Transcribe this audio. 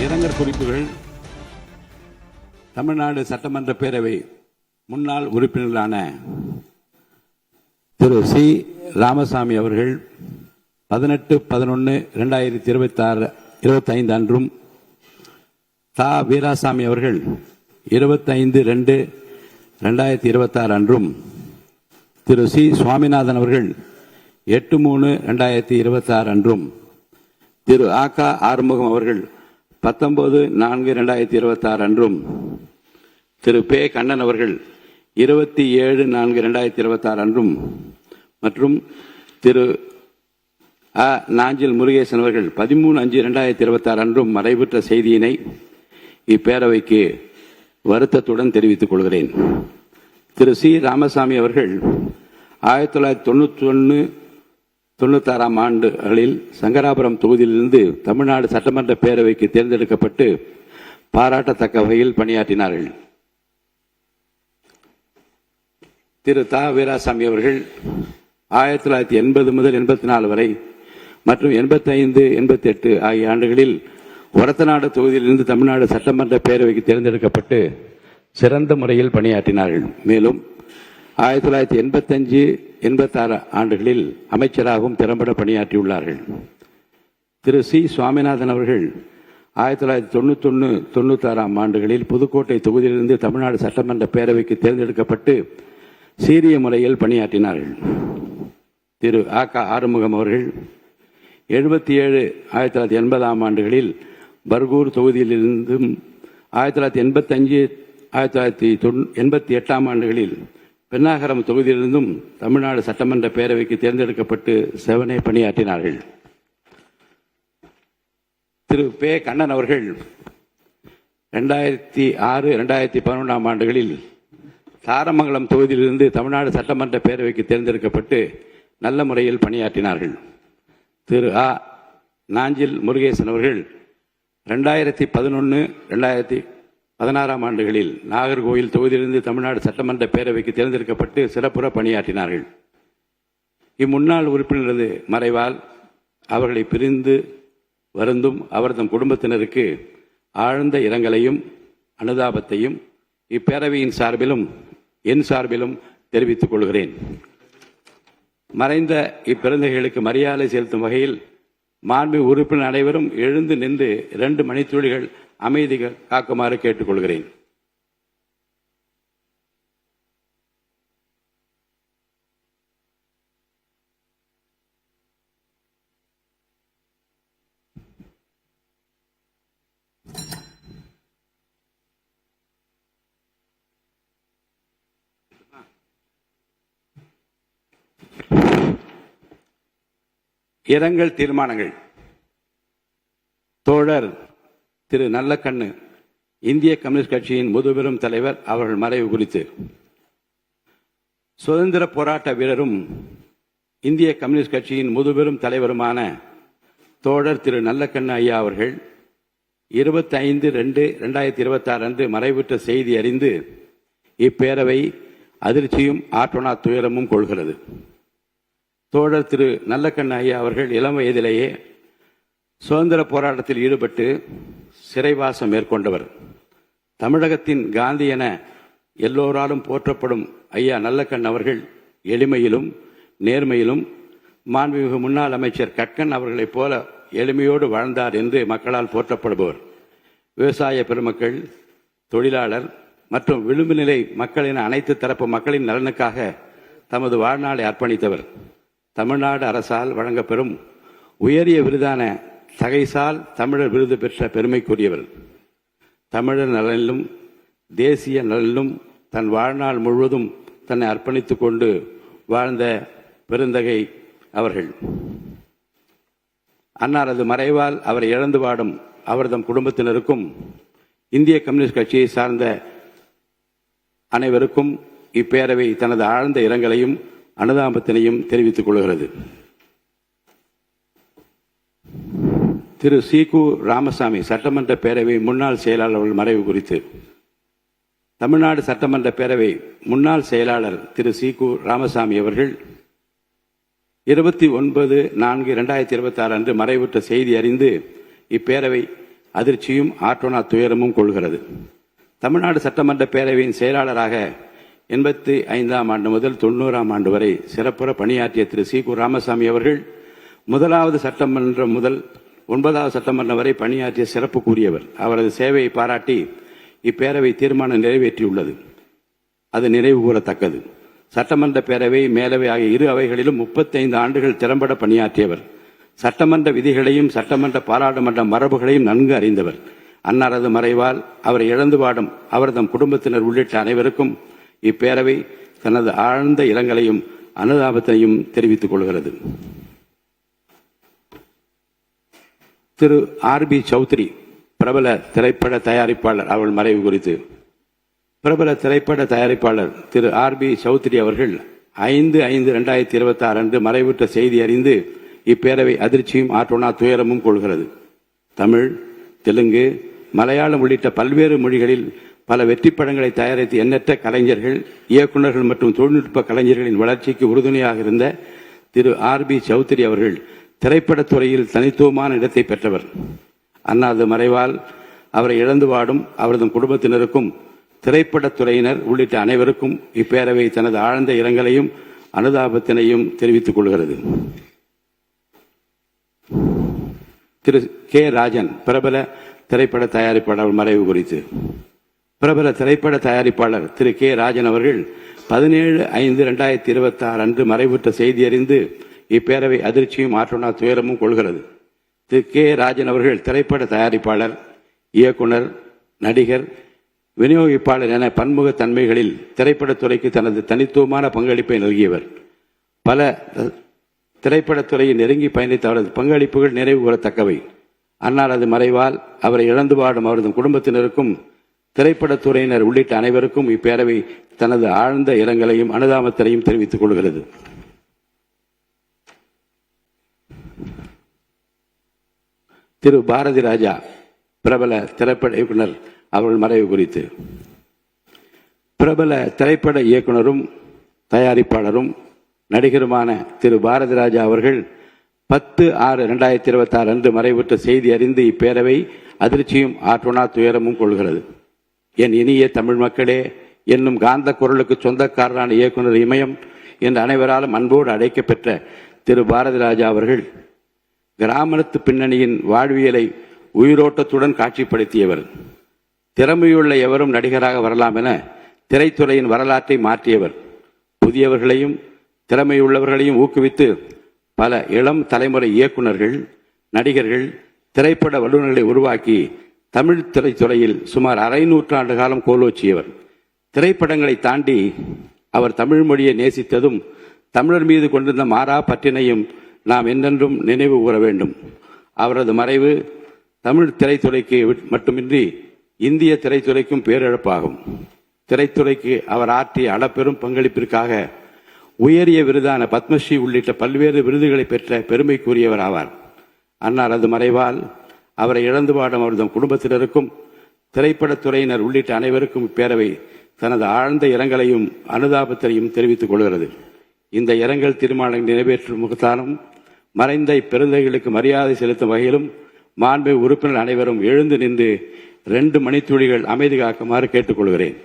இரங்கற் குறிப்புகள். தமிழ்நாடு சட்டமன்ற பேரவை முன்னாள் உறுப்பினர்களான திரு சி ராமசாமி அவர்கள் 18/11/2025 அன்றும், தா வீராசாமி அவர்கள் 25/2/2026 அன்றும், திரு சி சுவாமிநாதன் அவர்கள் 8/3/2026 அன்றும், திரு ஆ.க. ஆறுமுகம் அவர்கள் 19/4/2026 அன்றும், திரு பே. கண்ணன் அவர்கள் 27/4/2026 அன்றும் மற்றும் திரு அ. நாஞ்சில் முருகேசன் அவர்கள் 13/5/2026 அன்றும் மறைவுற்ற செய்தியினை இப்பேரவைக்கு வருத்தத்துடன் தெரிவித்துக் கொள்கிறேன். திரு சி ராமசாமி அவர்கள் 1991-96 ஆண்டுகளில் சங்கராபுரம் தொகுதியிலிருந்து தமிழ்நாடு சட்டமன்ற பேரவைக்கு தேர்ந்தெடுக்கப்பட்டு பாராட்டத்தக்க வகையில் பணியாற்றினார்கள். திரு தா வீராசாமி அவர்கள் 1980 முதல் 84 வரை மற்றும் 85-88 ஆகிய ஆண்டுகளில் ஒரத்தநாடு தொகுதியிலிருந்து தமிழ்நாடு சட்டமன்ற பேரவைக்கு தேர்ந்தெடுக்கப்பட்டு சிறந்த முறையில் பணியாற்றினார்கள். மேலும் 1985-86 ஆண்டுகளில் அமைச்சராகவும் திறம்பட பணியாற்றியுள்ளார்கள். திரு சி சுவாமிநாதன் அவர்கள் 1991-96 ஆண்டுகளில் புதுக்கோட்டை தொகுதியிலிருந்து தமிழ்நாடு சட்டமன்ற பேரவைக்கு தேர்ந்தெடுக்கப்பட்டு சீரிய முறையில் பணியாற்றினார்கள். திரு ஆ.க. ஆறுமுகம் அவர்கள் 1980 ஆண்டுகளில் பர்கூர் தொகுதியிலிருந்தும் 1985-1988 ஆண்டுகளில் பெண்ணாகரம் தொகுதியிலிருந்தும் தமிழ்நாடு சட்டமன்ற பேரவைக்கு தேர்ந்தெடுக்கப்பட்டு செவனே பணியாற்றினார்கள். திரு பே. கண்ணன் அவர்கள் 2006-2011 ஆண்டுகளில் தாரமங்கலம் தொகுதியிலிருந்து தமிழ்நாடு சட்டமன்ற பேரவைக்கு தேர்ந்தெடுக்கப்பட்டு நல்ல முறையில் பணியாற்றினார்கள். திரு அ. நாஞ்சில் முருகேசன் அவர்கள் 2011-2016 ஆண்டுகளில் நாகர்கோவில் தொகுதியிலிருந்து தமிழ்நாடு சட்டமன்ற பேரவைக்கு தேர்ந்தெடுக்கப்பட்டு சிறப்புற பணியாற்றினார்கள். இம்முன்னாள் உறுப்பினரது மறைவால் அவர்களை பிரிந்து வருந்தும் அவர்தம் குடும்பத்தினருக்கு ஆழ்ந்த இரங்கலையும் அனுதாபத்தையும் இப்பேரவையின் சார்பிலும் என் சார்பிலும் தெரிவித்துக் கொள்கிறேன். மறைந்த இப்பெருந்தைகளுக்கு மரியாதை செலுத்தும் வகையில் மாண்பு உறுப்பினர் அனைவரும் எழுந்து நின்று 2 மணித்துளிகள் அமைதி காக்குமாறு கேட்டுக்கொள்கிறேன். இரங்கல் தீர்மானங்கள். தோழர் திரு நல்லக்கண்ணு இந்திய கம்யூனிஸ்ட் கட்சியின் முதுபெரும் தலைவர் அவர்கள் மறைவு குறித்து சுதந்திர போராட்ட வீரரும் இந்திய கம்யூனிஸ்ட் கட்சியின் முதுபெரும் தலைவருமான தோழர் திரு நல்லக்கண்ணு ஐயா அவர்கள் 25/2/2026 அன்று மறைவுற்ற செய்தி அறிந்து இப்பேரவை அதிர்ச்சியும் ஆற்றொணா துயரமும் கொள்கிறது. தோழர் திரு நல்லக்கண்ணு ஐயா அவர்கள் இளம் வயதிலேயே சுதந்திர போராட்டத்தில் ஈடுபட்டு சிறைவாசம் மேற்கொண்டவர். தமிழகத்தின் காந்தி என எல்லோராலும் போற்றப்படும் ஐயா நல்லக்கண்ணு அவர்கள் எளிமையிலும் நேர்மையிலும் மாண்புமிகு முன்னாள் அமைச்சர் கட்கன் அவர்களைப் போல எளிமையோடு வாழ்ந்தார் என்று மக்களால் போற்றப்படுபவர். விவசாய பெருமக்கள், தொழிலாளர் மற்றும் விளிம்பு நிலை மக்களின் அனைத்து தரப்பு மக்களின் நலனுக்காக தமது வாழ்நாளை அர்ப்பணித்தவர். தமிழ்நாடு அரசால் வழங்கப்பெறும் உயரிய விருதான தகைசால் தமிழர் விருது பெற்ற பெருமைக்குரியவர். தமிழர் நலனிலும் தேசிய நலனிலும் தன் வாழ்நாள் முழுவதும் தன்னை அர்ப்பணித்துக் கொண்டு வாழ்ந்த பெருந்தகை அவர்கள். அன்னாரது மறைவால் அவரை இழந்து வாடும் அவர்தம் குடும்பத்தினருக்கும் இந்திய கம்யூனிஸ்ட் கட்சியை சார்ந்த அனைவருக்கும் இப்பேரவை தனது ஆழ்ந்த இரங்கலையும் அனுதாபத்தினையும் தெரிவித்துக் கொள்கிறது. திரு சி. கு. ராமசாமி சட்டமன்ற பேரவை முன்னாள் செயலாளர்கள் மறைவு குறித்து தமிழ்நாடு சட்டமன்ற பேரவை முன்னாள் செயலாளர் திரு சி. கு. ராமசாமி அவர்கள் 29/4/2026 அன்று மறைவுற்ற செய்தி அறிந்து இப்பேரவை அதிர்ச்சியும் ஆற்றோனா துயரமும் கொள்கிறது. தமிழ்நாடு சட்டமன்ற பேரவையின் செயலாளராக 85ஆம் ஆண்டு முதல் 90ஆம் ஆண்டு வரை சிறப்புற பணியாற்றிய திரு சீகு ராமசாமி அவர்கள் முதலாவது சட்டமன்றம் முதல் 9வது சட்டமன்றம் வரை பணியாற்றிய சிறப்புக்குரியவர். அவரது சேவையை பாராட்டி இப்பேரவை தீர்மானம் நிறைவேற்றியுள்ளது. அது நினைவு கூறத்தக்கது. சட்டமன்ற பேரவை, மேலவை ஆகிய இரு அவைகளிலும் 35 ஆண்டுகள் திறம்பட பணியாற்றியவர். சட்டமன்ற விதிகளையும் சட்டமன்ற பாராளுமன்ற மரபுகளையும் நன்கு அறிந்தவர். அன்னாரது மறைவால் அவரை இழந்து வாடும் அவரது குடும்பத்தினர் உள்ளிட்ட அனைவருக்கும் இப்பேரவை தனது ஆழ்ந்த இரங்கலையும் அனுதாபத்தையும் தெரிவித்துக் கொள்கிறது. திரு ஆர்.பி. சௌத்ரி, பிரபல திரைப்பட தயாரிப்பாளர் அவர்கள் மறைவு குறித்து பிரபல திரைப்பட தயாரிப்பாளர் திரு ஆர்.பி. சௌத்ரி அவர்கள் 5/5/2026 அன்று மறைவுற்ற செய்தி அறிந்து இப்பேரவை அதிர்ச்சியும் ஆற்றோனா துயரமும் கொள்கிறது. தமிழ், தெலுங்கு, மலையாளம் உள்ளிட்ட பல்வேறு மொழிகளில் பல வெற்றி படங்களை தயாரித்த எண்ணற்ற கலைஞர்கள், இயக்குநர்கள் மற்றும் தொழில்நுட்ப கலைஞர்களின் வளர்ச்சிக்கு உறுதுணையாக இருந்த திரு ஆர்.பி. சௌத்ரி அவர்கள் திரைப்படத்துறையில் தனித்துவமான இடத்தை பெற்றவர். அன்னாரது மறைவால் அவரை இழந்து வாடும் அவரது குடும்பத்தினருக்கும் திரைப்படத்துறையினர் உள்ளிட்ட அனைவருக்கும் இப்பேரவை தனது ஆழ்ந்த இரங்கலையும் அனுதாபத்தினையும் தெரிவித்துக் கொள்கிறது. திரு கே. ராஜன், பிரபல திரைப்பட தயாரிப்பாளர் மறைவு குறித்து பிரபல திரைப்பட தயாரிப்பாளர் திரு கே. ராஜன் அவர்கள் 17/5/2026 அன்று மறைவுற்ற செய்தி அறிந்து இப்பேரவை அதிர்ச்சியும் ஆற்றோனா துயரமும் கொள்கிறது. திரு கே. ராஜன் அவர்கள் திரைப்பட தயாரிப்பாளர், இயக்குனர், நடிகர், விநியோகிப்பாளர் என பன்முக தன்மைகளில் திரைப்படத்துறைக்கு தனது தனித்துவமான பங்களிப்பை நல்கியவர். பல திரைப்படத்துறையை நெருங்கி பயணித்த அவரது பங்களிப்புகள் நினைவு கூறத்தக்கவை. அன்னாரது மறைவால் அவரை இழந்து வாடும் அவரது குடும்பத்தினருக்கும் திரைப்படத்துறையினர் உள்ளிட்ட அனைவருக்கும் இப்பேரவை தனது ஆழ்ந்த இரங்கலையும் அனுதாபத்தையும் தெரிவித்துக் கொள்கிறது. திரு பாரதி ராஜா, பிரபல திரைப்பட இயக்குனர் அவர்கள் மறைவு குறித்து பிரபல திரைப்பட இயக்குனரும் தயாரிப்பாளரும் நடிகருமான திரு பாரதி ராஜா அவர்கள் 10/6/2026 அன்று மறைவுற்ற செய்தி அறிந்து இப்பேரவை அதிர்ச்சியும் ஆற்றோனா துயரமும் கொள்கிறது. என் இனிய தமிழ் மக்களே என்னும் காந்த குரலுக்கு சொந்தக்காரரான இயக்குனர் இமயம் என்று அனைவராலும் அன்போடு அழைக்கப்பெற்ற திரு பாரதி ராஜா அவர்கள் கிராமத்து பின்னணியின் வாழ்வியலை உயிரோட்டத்துடன் காட்சிப்படுத்தியவர். திறமையுள்ள எவரும் நடிகராக வரலாம் என திரைத்துறையின் வரலாற்றை மாற்றியவர். புதியவர்களையும் திறமையுள்ளவர்களையும் ஊக்குவித்து பல இளம் தலைமுறை இயக்குநர்கள், நடிகர்கள், திரைப்பட வல்லுநர்களை உருவாக்கி தமிழ் திரைத்துறையில் சுமார் அரை நூற்றாண்டு காலம் கோலோச்சியவர். திரைப்படங்களை தாண்டி அவர் தமிழ் மொழியை நேசித்ததும் தமிழர் மீது கொண்டிருந்த மாறா பற்றினையும் நாம் என்றென்றும் நினைவு கூற வேண்டும். அவரது மறைவு தமிழ் திரைத்துறைக்கு மட்டுமின்றி இந்திய திரைத்துறைக்கும் பேரிழப்பாகும். திரைத்துறைக்கு அவர் ஆற்றிய அளப்பெரும் பங்களிப்பிற்காக உயரிய விருதான பத்மஸ்ரீ உள்ளிட்ட பல்வேறு விருதுகளை பெற்ற பெருமைக்குரியவர் ஆவார். அன்னாரது மறைவால் அவரை இழந்து வாடும் அவரது குடும்பத்தினருக்கும் திரைப்படத்துறையினர் உள்ளிட்ட அனைவருக்கும் இப்பேரவை தனது ஆழ்ந்த இரங்கலையும் அனுதாபத்தையும் தெரிவித்துக் கொள்கிறது. இந்த இரங்கல் தீர்மானம் நிறைவேற்றும் முகத்தாலும் மறைந்த இப்பெருந்தைகளுக்கு மரியாதை செலுத்தும் வகையிலும் மாண்பு உறுப்பினர் அனைவரும் எழுந்து நின்று 2 மணித்துளிகள் அமைதி காக்குமாறு கேட்டுக்கொள்கிறேன்.